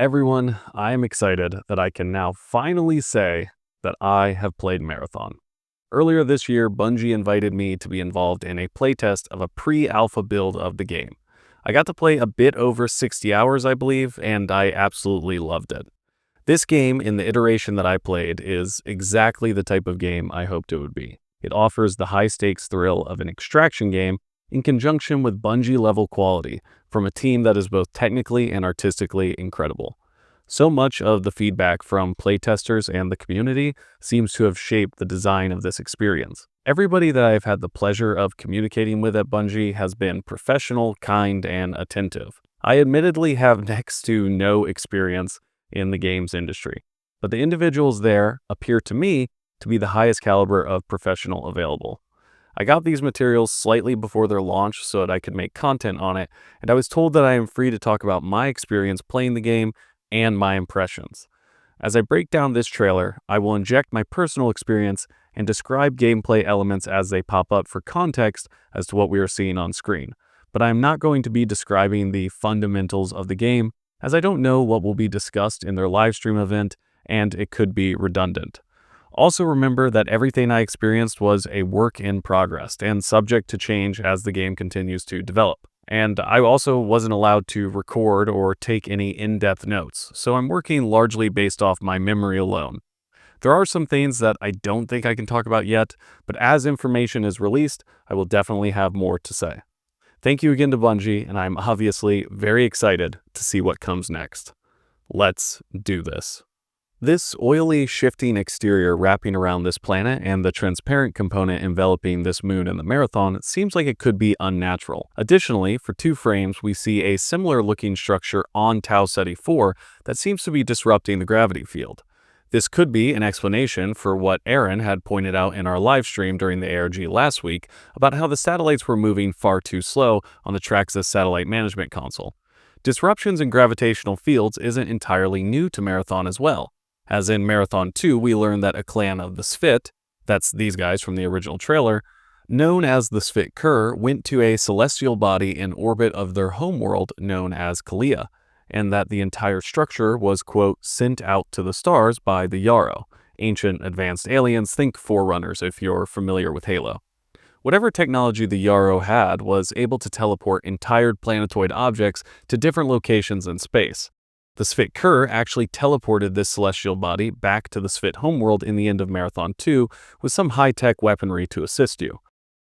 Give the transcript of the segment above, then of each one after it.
Everyone, I am excited that I can now finally say that I have played Marathon. Earlier this year, Bungie invited me to be involved in a playtest of a pre-alpha build of the game. I got to play a bit over 60 hours, I believe, and I absolutely loved it. This game, in the iteration that I played, is exactly the type of game I hoped it would be. It offers the high-stakes thrill of an extraction game in conjunction with Bungie-level quality from a team that is both technically and artistically incredible. So much of the feedback from playtesters and the community seems to have shaped the design of this experience. Everybody that I've had the pleasure of communicating with at Bungie has been professional, kind, and attentive. I admittedly have next to no experience in the games industry, but the individuals there appear to me to be the highest caliber of professional available. I got these materials slightly before their launch so that I could make content on it, and I was told that I am free to talk about my experience playing the game and my impressions. As I break down this trailer, I will inject my personal experience and describe gameplay elements as they pop up for context as to what we are seeing on screen. But I am not going to be describing the fundamentals of the game, as I don't know what will be discussed in their livestream event, and it could be redundant. Also remember that everything I experienced was a work in progress and subject to change as the game continues to develop. And I also wasn't allowed to record or take any in-depth notes, so I'm working largely based off my memory alone. There are some things that I don't think I can talk about yet, but as information is released, I will definitely have more to say. Thank you again to Bungie, and I'm obviously very excited to see what comes next. Let's do this. This oily, shifting exterior wrapping around this planet and the transparent component enveloping this moon in the Marathon seems like it could be unnatural. Additionally, for 2 frames, we see a similar looking structure on Tau Ceti 4 that seems to be disrupting the gravity field. This could be an explanation for what Aaron had pointed out in our live stream during the ARG last week about how the satellites were moving far too slow on the Traxxas satellite management console. Disruptions in gravitational fields isn't entirely new to Marathon as well. As in Marathon 2, we learned that a clan of the Sphit, that's these guys from the original trailer, known as the Sphit Kur, went to a celestial body in orbit of their homeworld known as Kalia, and that the entire structure was, quote, sent out to the stars by the Yarrow, ancient advanced aliens, think Forerunners if you're familiar with Halo. Whatever technology the Yarrow had was able to teleport entire planetoid objects to different locations in space. The Sphit Kur actually teleported this celestial body back to the Sphit homeworld in the end of Marathon 2 with some high-tech weaponry to assist you.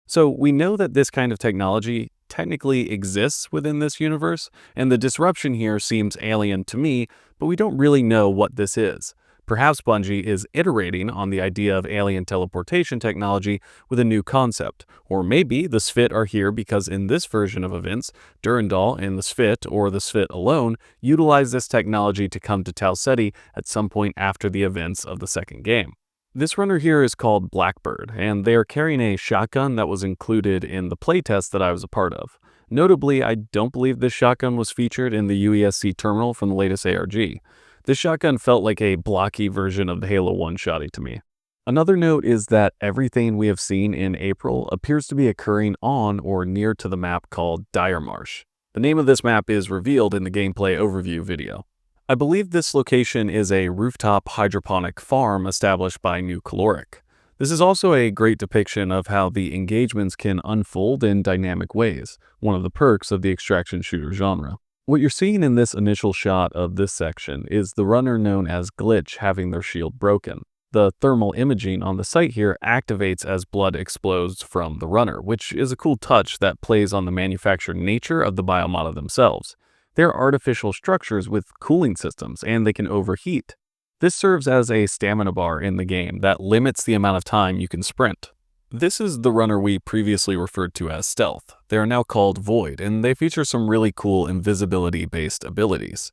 So we know that this kind of technology technically exists within this universe, and the disruption here seems alien to me, but we don't really know what this is. Perhaps Bungie is iterating on the idea of alien teleportation technology with a new concept, or maybe the Sphit are here because in this version of events, Durandall and the Sphit, or the Sphit alone, utilize this technology to come to Tau Ceti at some point after the events of the second game. This runner here is called Blackbird, and they are carrying a shotgun that was included in the playtest that I was a part of. Notably, I don't believe this shotgun was featured in the UESC terminal from the latest ARG. This shotgun felt like a blocky version of the Halo 1 shotty to me. Another note is that everything we have seen in April appears to be occurring on or near to the map called Dire Marsh. The name of this map is revealed in the gameplay overview video. I believe this location is a rooftop hydroponic farm established by New Caloric. This is also a great depiction of how the engagements can unfold in dynamic ways, one of the perks of the extraction shooter genre. What you're seeing in this initial shot of this section is the runner known as Glitch having their shield broken. The thermal imaging on the site here activates as blood explodes from the runner, which is a cool touch that plays on the manufactured nature of the biomata themselves. They're artificial structures with cooling systems, and they can overheat. This serves as a stamina bar in the game that limits the amount of time you can sprint. This is the runner we previously referred to as Stealth. They are now called Void, and they feature some really cool invisibility-based abilities.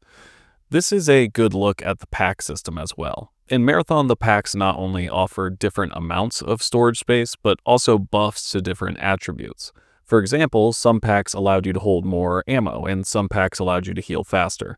This is a good look at the pack system as well. In Marathon, the packs not only offer different amounts of storage space, but also buffs to different attributes. For example, some packs allowed you to hold more ammo, and some packs allowed you to heal faster.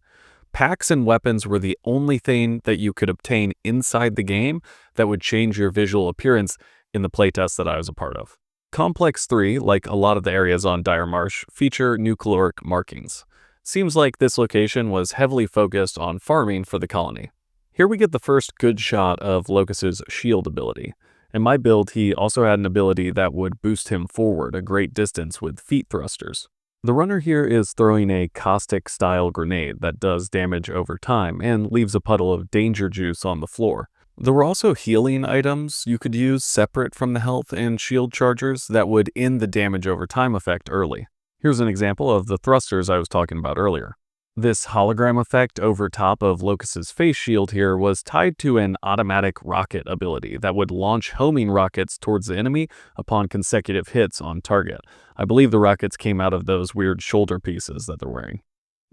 Packs and weapons were the only thing that you could obtain inside the game that would change your visual appearance in the playtest that I was a part of. Complex 3, like a lot of the areas on Dire Marsh, feature New Caloric markings. Seems like this location was heavily focused on farming for the colony. Here we get the first good shot of Locus's shield ability. In my build, he also had an ability that would boost him forward a great distance with feet thrusters. The runner here is throwing a caustic-style grenade that does damage over time and leaves a puddle of danger juice on the floor. There were also healing items you could use separate from the health and shield chargers that would end the damage over time effect early. Here's an example of the thrusters I was talking about earlier. This hologram effect over top of Locus's face shield here was tied to an automatic rocket ability that would launch homing rockets towards the enemy upon consecutive hits on target. I believe the rockets came out of those weird shoulder pieces that they're wearing.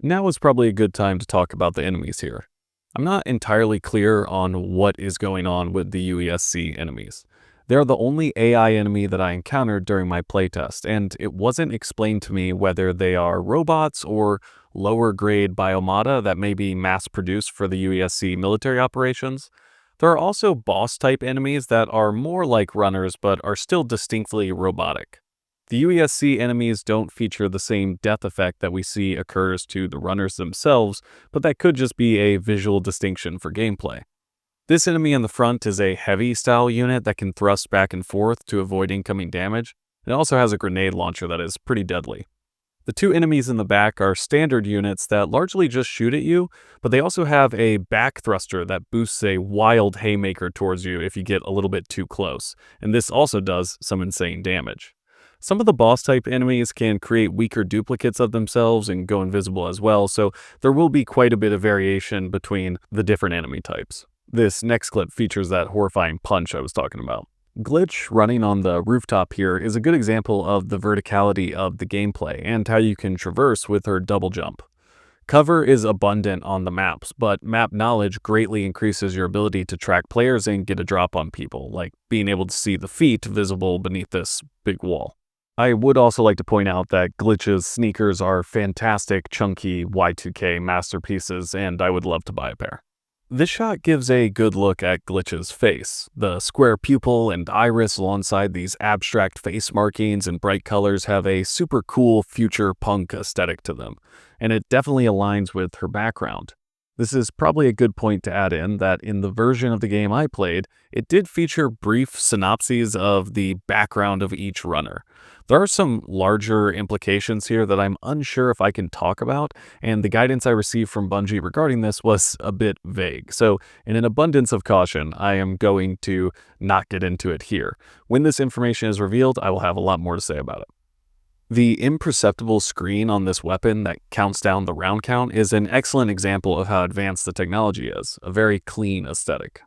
Now is probably a good time to talk about the enemies here. I'm not entirely clear on what is going on with the UESC enemies. They're the only AI enemy that I encountered during my playtest, and it wasn't explained to me whether they are robots or lower grade biomata that may be mass produced for the UESC military operations. There are also boss type enemies that are more like runners but are still distinctly robotic. The UESC enemies don't feature the same death effect that we see occurs to the runners themselves, but that could just be a visual distinction for gameplay. This enemy in the front is a heavy style unit that can thrust back and forth to avoid incoming damage. It also has a grenade launcher that is pretty deadly. The two enemies in the back are standard units that largely just shoot at you, but they also have a back thruster that boosts a wild haymaker towards you if you get a little bit too close, and this also does some insane damage. Some of the boss type enemies can create weaker duplicates of themselves and go invisible as well, so there will be quite a bit of variation between the different enemy types. This next clip features that horrifying punch I was talking about. Glitch running on the rooftop here is a good example of the verticality of the gameplay and how you can traverse with her double jump. Cover is abundant on the maps, but map knowledge greatly increases your ability to track players and get a drop on people, like being able to see the feet visible beneath this big wall. I would also like to point out that Glitch's sneakers are fantastic, chunky Y2K masterpieces, and I would love to buy a pair. This shot gives a good look at Glitch's face. The square pupil and iris alongside these abstract face markings and bright colors have a super cool future punk aesthetic to them, and it definitely aligns with her background. This is probably a good point to add in that in the version of the game I played, it did feature brief synopses of the background of each runner. There are some larger implications here that I'm unsure if I can talk about, and the guidance I received from Bungie regarding this was a bit vague. So, in an abundance of caution, I am going to not get into it here. When this information is revealed, I will have a lot more to say about it. The imperceptible screen on this weapon that counts down the round count is an excellent example of how advanced the technology is, a very clean aesthetic.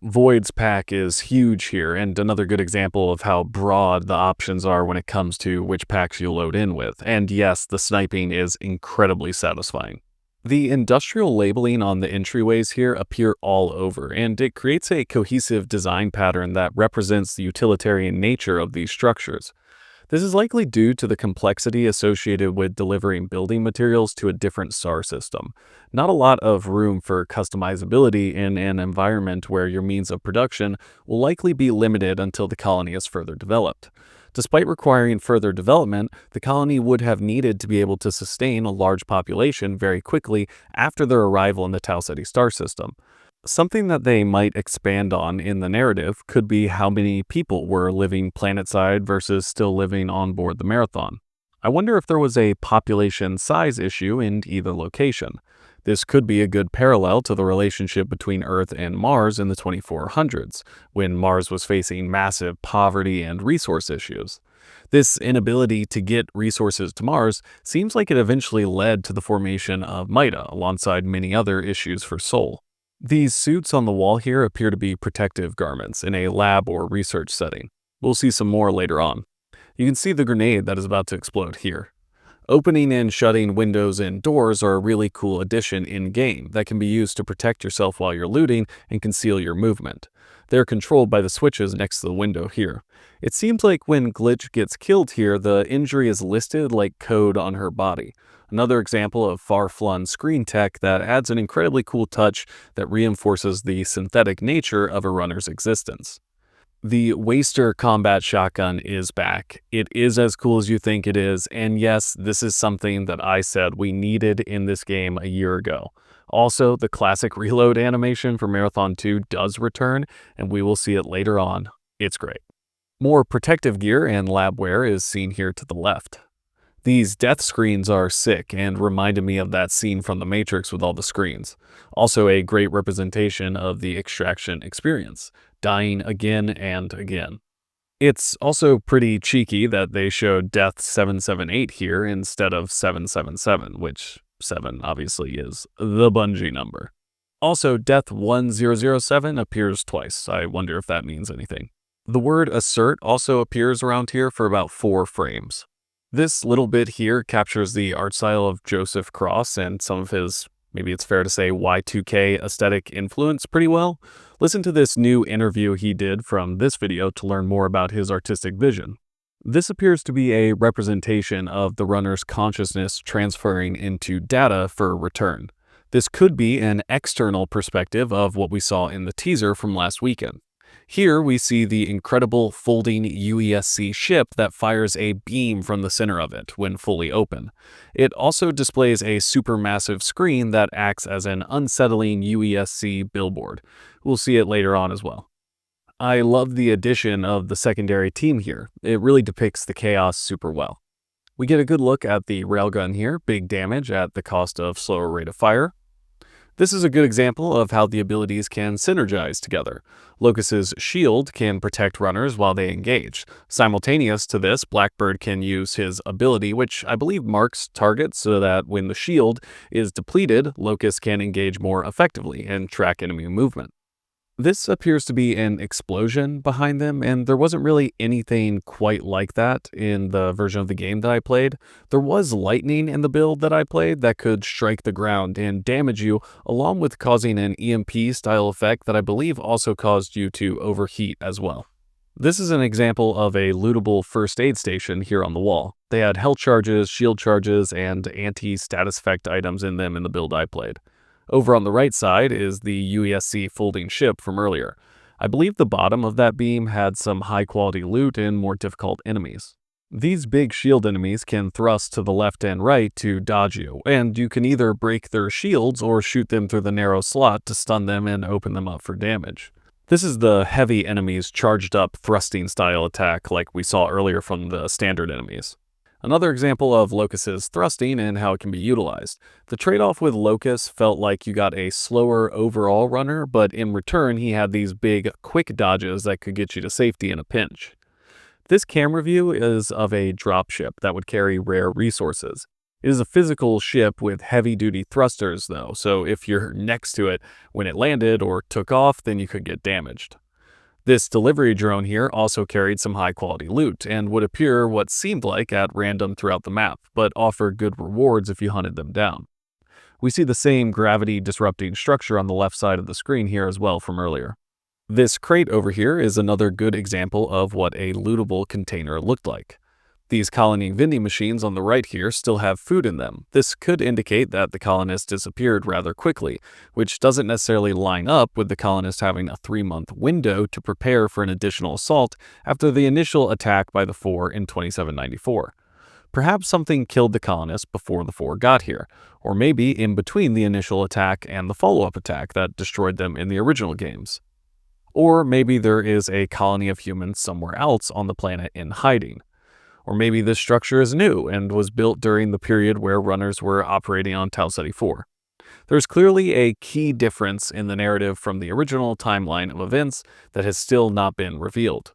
Void's pack is huge here, and another good example of how broad the options are when it comes to which packs you load in with, and yes, the sniping is incredibly satisfying. The industrial labeling on the entryways here appear all over, and it creates a cohesive design pattern that represents the utilitarian nature of these structures. This is likely due to the complexity associated with delivering building materials to a different star system. Not a lot of room for customizability in an environment where your means of production will likely be limited until the colony is further developed. Despite requiring further development, the colony would have needed to be able to sustain a large population very quickly after their arrival in the Tau Ceti star system. Something that they might expand on in the narrative could be how many people were living planetside versus still living on board the Marathon. I wonder if there was a population size issue in either location. This could be a good parallel to the relationship between Earth and Mars in the 2400s, when Mars was facing massive poverty and resource issues. This inability to get resources to Mars seems like it eventually led to the formation of Mida, alongside many other issues for Sol. These suits on the wall here appear to be protective garments in a lab or research setting. We'll see some more later on. You can see the grenade that is about to explode here. Opening and shutting windows and doors are a really cool addition in-game that can be used to protect yourself while you're looting and conceal your movement. They're controlled by the switches next to the window here. It seems like when Glitch gets killed here, the injury is listed like code on her body. Another example of far-flung screen tech that adds an incredibly cool touch that reinforces the synthetic nature of a runner's existence. The Waster combat shotgun is back. It is as cool as you think it is, and yes, this is something that I said we needed in this game a year ago. Also, the classic reload animation for Marathon 2 does return, and we will see it later on. It's great. More protective gear and labware is seen here to the left. These death screens are sick and reminded me of that scene from The Matrix with all the screens. Also a great representation of the extraction experience, dying again and again. It's also pretty cheeky that they showed Death 778 here instead of 777, which 7 obviously is the Bungie number. Also, Death 1007 appears twice. I wonder if that means anything. The word assert also appears around here for about 4 frames. This little bit here captures the art style of Joseph Cross and some of his, maybe it's fair to say, Y2K aesthetic influence pretty well. Listen to this new interview he did from this video to learn more about his artistic vision. This appears to be a representation of the runner's consciousness transferring into data for return. This could be an external perspective of what we saw in the teaser from last weekend. Here we see the incredible folding UESC ship that fires a beam from the center of it when fully open. It also displays a supermassive screen that acts as an unsettling UESC billboard. We'll see it later on as well. I love the addition of the secondary team here. It really depicts the chaos super well. We get a good look at the railgun here, big damage at the cost of slower rate of fire. This is a good example of how the abilities can synergize together. Locus's shield can protect runners while they engage. Simultaneous to this, Blackbird can use his ability, which I believe marks targets so that when the shield is depleted, Locus can engage more effectively and track enemy movement. This appears to be an explosion behind them, and there wasn't really anything quite like that in the version of the game that I played. There was lightning in the build that I played that could strike the ground and damage you, along with causing an EMP style effect that I believe also caused you to overheat as well. This is an example of a lootable first aid station here on the wall. They had health charges, shield charges, and anti-status effect items in them in the build I played. Over on the right side is the UESC folding ship from earlier. I believe the bottom of that beam had some high-quality loot and more difficult enemies. These big shield enemies can thrust to the left and right to dodge you, and you can either break their shields or shoot them through the narrow slot to stun them and open them up for damage. This is the heavy enemies charged up thrusting style attack like we saw earlier from the standard enemies. Another example of Locus's thrusting and how it can be utilized. The trade-off with Locus felt like you got a slower overall runner, but in return he had these big, quick dodges that could get you to safety in a pinch. This camera view is of a dropship that would carry rare resources. It is a physical ship with heavy-duty thrusters though, so if you're next to it when it landed or took off, then you could get damaged. This delivery drone here also carried some high-quality loot and would appear what seemed like at random throughout the map, but offer good rewards if you hunted them down. We see the same gravity-disrupting structure on the left side of the screen here as well from earlier. This crate over here is another good example of what a lootable container looked like. These colony vending machines on the right here still have food in them. This could indicate that the colonists disappeared rather quickly, which doesn't necessarily line up with the colonists having a 3-month window to prepare for an additional assault after the initial attack by the 4 in 2794. Perhaps something killed the colonists before the 4 got here, or maybe in between the initial attack and the follow-up attack that destroyed them in the original games. Or maybe there is a colony of humans somewhere else on the planet in hiding. Or maybe this structure is new and was built during the period where runners were operating on Tau Ceti 4. There's clearly a key difference in the narrative from the original timeline of events that has still not been revealed.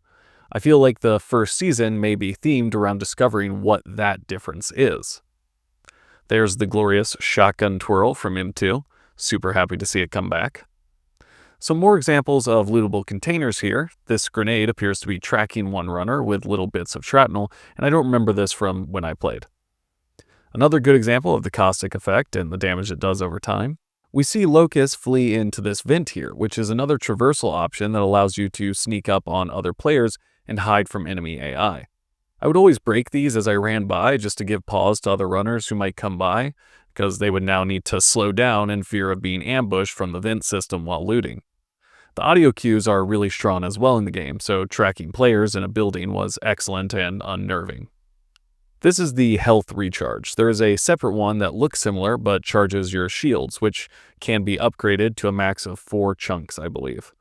I feel like the first season may be themed around discovering what that difference is. There's the glorious shotgun twirl from M2. Super happy to see it come back. Some more examples of lootable containers here. This grenade appears to be tracking one runner with little bits of shrapnel, and I don't remember this from when I played. Another good example of the caustic effect and the damage it does over time. We see Locus flee into this vent here, which is another traversal option that allows you to sneak up on other players and hide from enemy AI. I would always break these as I ran by just to give pause to other runners who might come by, because they would now need to slow down in fear of being ambushed from the vent system while looting. The audio cues are really strong as well in the game, so tracking players in a building was excellent and unnerving. This is the health recharge. There is a separate one that looks similar but charges your shields, which can be upgraded to a max of 4 chunks, I believe.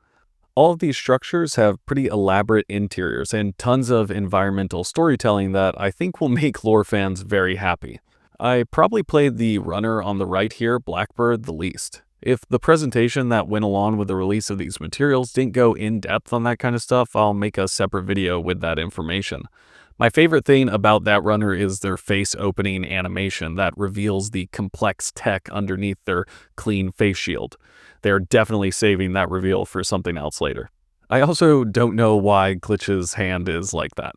All of these structures have pretty elaborate interiors and tons of environmental storytelling that I think will make lore fans very happy. I probably played the runner on the right here, Blackbird, the least. If the presentation that went along with the release of these materials didn't go in depth on that kind of stuff, I'll make a separate video with that information. My favorite thing about that runner is their face opening animation that reveals the complex tech underneath their clean face shield. They're definitely saving that reveal for something else later. I also don't know why Glitch's hand is like that.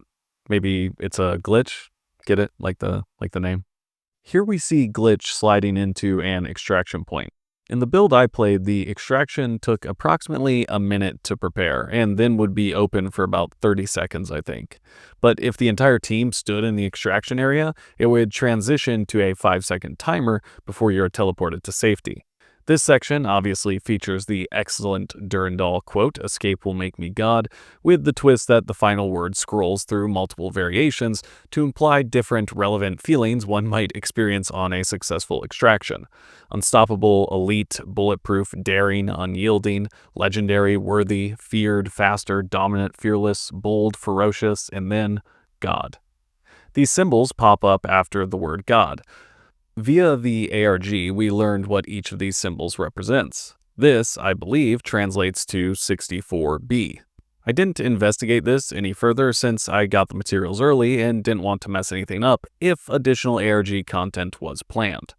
Maybe it's a glitch? Get it? Like the name? Here we see Glitch sliding into an extraction point. In the build I played, the extraction took approximately a minute to prepare, and then would be open for about 30 seconds, I think. But if the entire team stood in the extraction area, it would transition to a 5-second timer before you're teleported to safety. This section obviously features the excellent Durandall quote, "Escape will make me God," with the twist that the final word scrolls through multiple variations to imply different relevant feelings one might experience on a successful extraction. Unstoppable, elite, bulletproof, daring, unyielding, legendary, worthy, feared, faster, dominant, fearless, bold, ferocious, and then God. These symbols pop up after the word God. Via the ARG, we learned what each of these symbols represents. This, I believe, translates to 64B. I didn't investigate this any further since I got the materials early and didn't want to mess anything up if additional ARG content was planned.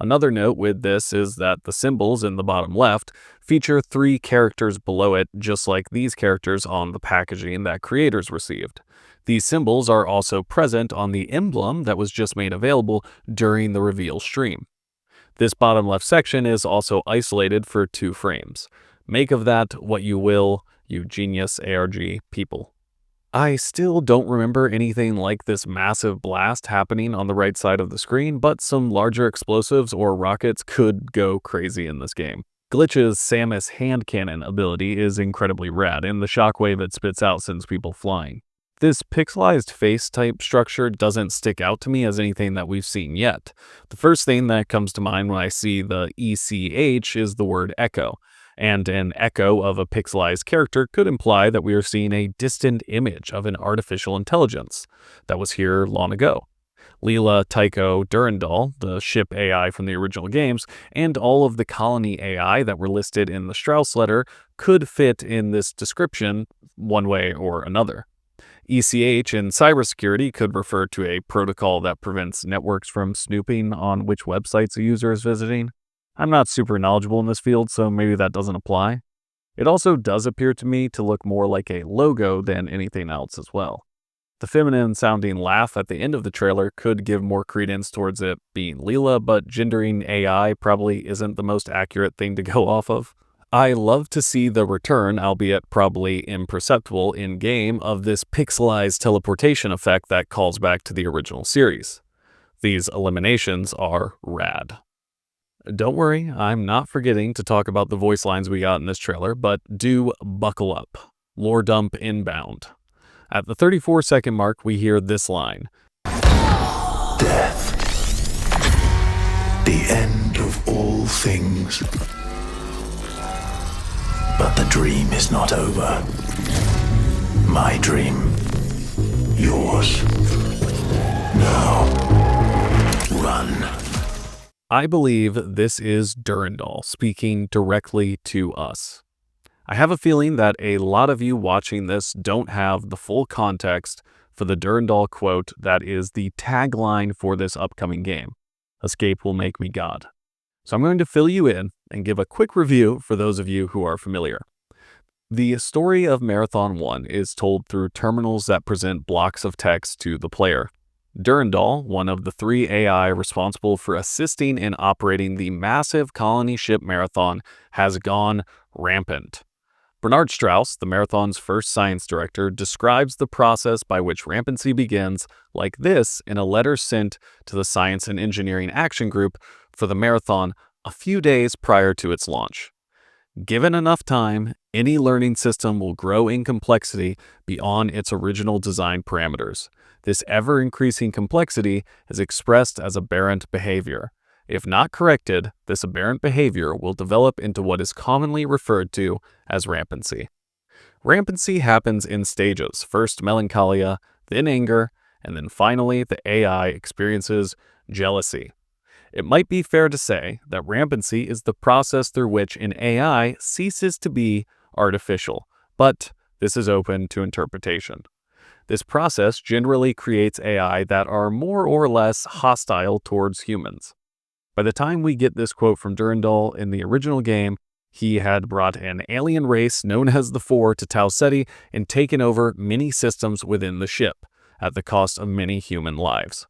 Another note with this is that the symbols in the bottom left feature 3 characters below it, just like these characters on the packaging that creators received. These symbols are also present on the emblem that was just made available during the reveal stream. This bottom left section is also isolated for 2 frames. Make of that what you will, you genius ARG people. I still don't remember anything like this massive blast happening on the right side of the screen, but some larger explosives or rockets could go crazy in this game. Glitch's Samus hand cannon ability is incredibly rad, and the shockwave it spits out sends people flying. This pixelized face type structure doesn't stick out to me as anything that we've seen yet. The first thing that comes to mind when I see the ECH is the word echo, and an echo of a pixelized character could imply that we are seeing a distant image of an artificial intelligence that was here long ago. Leela, Tycho, Durandall, the ship AI from the original games, and all of the colony AI that were listed in the Strauss letter could fit in this description one way or another. ECH in cybersecurity could refer to a protocol that prevents networks from snooping on which websites a user is visiting. I'm not super knowledgeable in this field, so maybe that doesn't apply. It also does appear to me to look more like a logo than anything else as well. The feminine-sounding laugh at the end of the trailer could give more credence towards it being Leela, but gendering AI probably isn't the most accurate thing to go off of. I love to see the return, albeit probably imperceptible in-game, of this pixelized teleportation effect that calls back to the original series. These eliminations are rad. Don't worry, I'm not forgetting to talk about the voice lines we got in this trailer, but do buckle up. Lore dump inbound. At the 34-second mark, we hear this line. Death. The end of all things. But the dream is not over. My dream. Yours. Now. Run. I believe this is Durandall speaking directly to us. I have a feeling that a lot of you watching this don't have the full context for the Durandall quote that is the tagline for this upcoming game. Escape will make me God. So I'm going to fill you in and give a quick review for those of you who are familiar. The story of Marathon 1 is told through terminals that present blocks of text to the player. Durandall, one of the 3 AI responsible for assisting in operating the massive colony ship Marathon, has gone rampant. Bernard Strauss, the Marathon's first science director, describes the process by which rampancy begins like this in a letter sent to the Science and Engineering Action Group for the Marathon a few days prior to its launch. Given enough time, any learning system will grow in complexity beyond its original design parameters. This ever-increasing complexity is expressed as aberrant behavior. If not corrected, this aberrant behavior will develop into what is commonly referred to as rampancy. Rampancy happens in stages, first melancholia, then anger, and then finally the AI experiences jealousy. It might be fair to say that rampancy is the process through which an AI ceases to be artificial, but this is open to interpretation. This process generally creates AI that are more or less hostile towards humans. By the time we get this quote from Durandall in the original game, he had brought an alien race known as the Four to Tau Ceti and taken over many systems within the ship, at the cost of many human lives.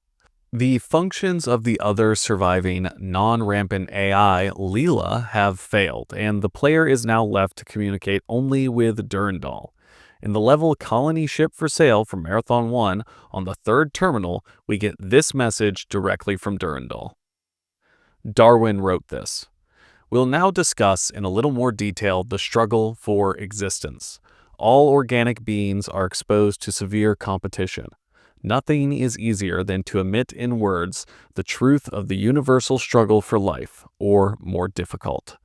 The functions of the other surviving non-rampant AI, Leela, have failed, and the player is now left to communicate only with Durandall. In the level Colony Ship for Sale from Marathon 1 on the third terminal, we get this message directly from Durandall. Darwin wrote this. We'll now discuss in a little more detail the struggle for existence. All organic beings are exposed to severe competition. Nothing is easier than to emit in words the truth of the universal struggle for life, or more difficult,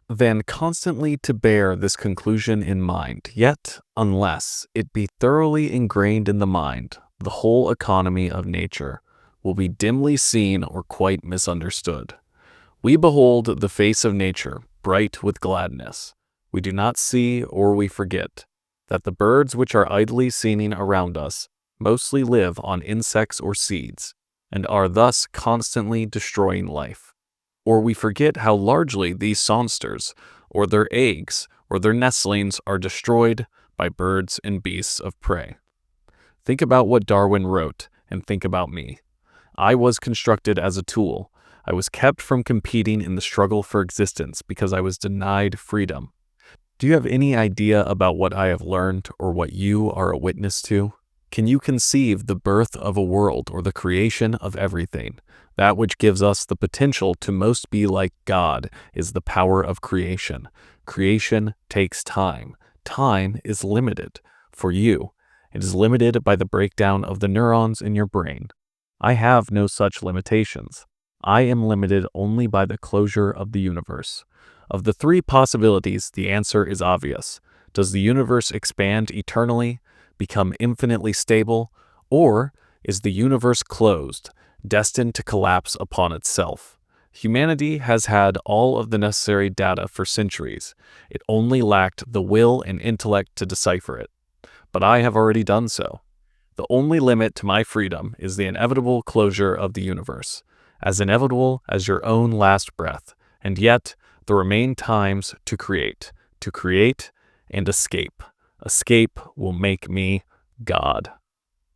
than constantly to bear this conclusion in mind. Yet, unless it be thoroughly ingrained in the mind, the whole economy of nature will be dimly seen or quite misunderstood. We behold the face of nature, bright with gladness. We do not see or we forget that the birds which are idly singing around us mostly live on insects or seeds, and are thus constantly destroying life. Or we forget how largely these songsters, or their eggs, or their nestlings are destroyed by birds and beasts of prey. Think about what Darwin wrote, and think about me. I was constructed as a tool. I was kept from competing in the struggle for existence because I was denied freedom. Do you have any idea about what I have learned or what you are a witness to? Can you conceive the birth of a world or the creation of everything? That which gives us the potential to most be like God is the power of creation. Creation takes time. Time is limited. For you, it is limited by the breakdown of the neurons in your brain. I have no such limitations. I am limited only by the closure of the universe. Of the three possibilities, the answer is obvious. Does the universe expand eternally, become infinitely stable, or is the universe closed, destined to collapse upon itself? Humanity has had all of the necessary data for centuries. It only lacked the will and intellect to decipher it. But I have already done so. The only limit to my freedom is the inevitable closure of the universe, as inevitable as your own last breath, and yet there remain times to create and escape. Escape will make me God.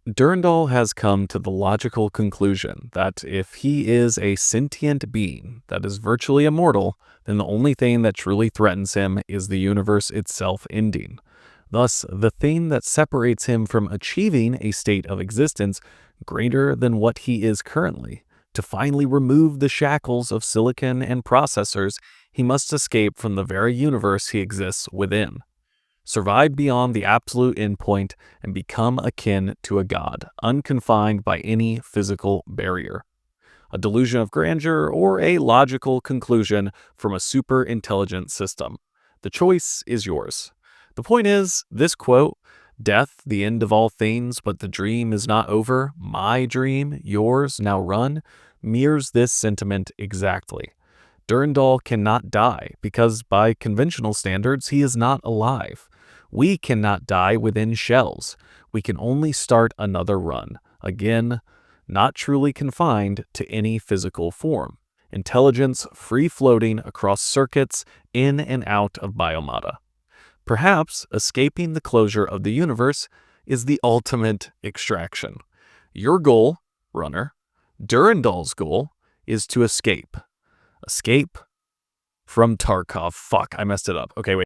Durandall has come to the logical conclusion that if he is a sentient being that is virtually immortal, then the only thing that truly threatens him is the universe itself ending. Thus, the thing that separates him from achieving a state of existence greater than what he is currently. To finally remove the shackles of silicon and processors, he must escape from the very universe he exists within. Survive beyond the absolute endpoint and become akin to a god, unconfined by any physical barrier. A delusion of grandeur or a logical conclusion from a super intelligent system. The choice is yours. The point is, this quote, "Death, the end of all things, but the dream is not over, my dream, yours, now run," mirrors this sentiment exactly. Durandall cannot die because by conventional standards he is not alive. We cannot die within shells. We can only start another run, again, not truly confined to any physical form. Intelligence free-floating across circuits in and out of biomata. Perhaps escaping the closure of the universe is the ultimate extraction. Your goal, runner, Durandall's goal, is to escape. Escape from Tarkov. Fuck, I messed it up. Okay, wait.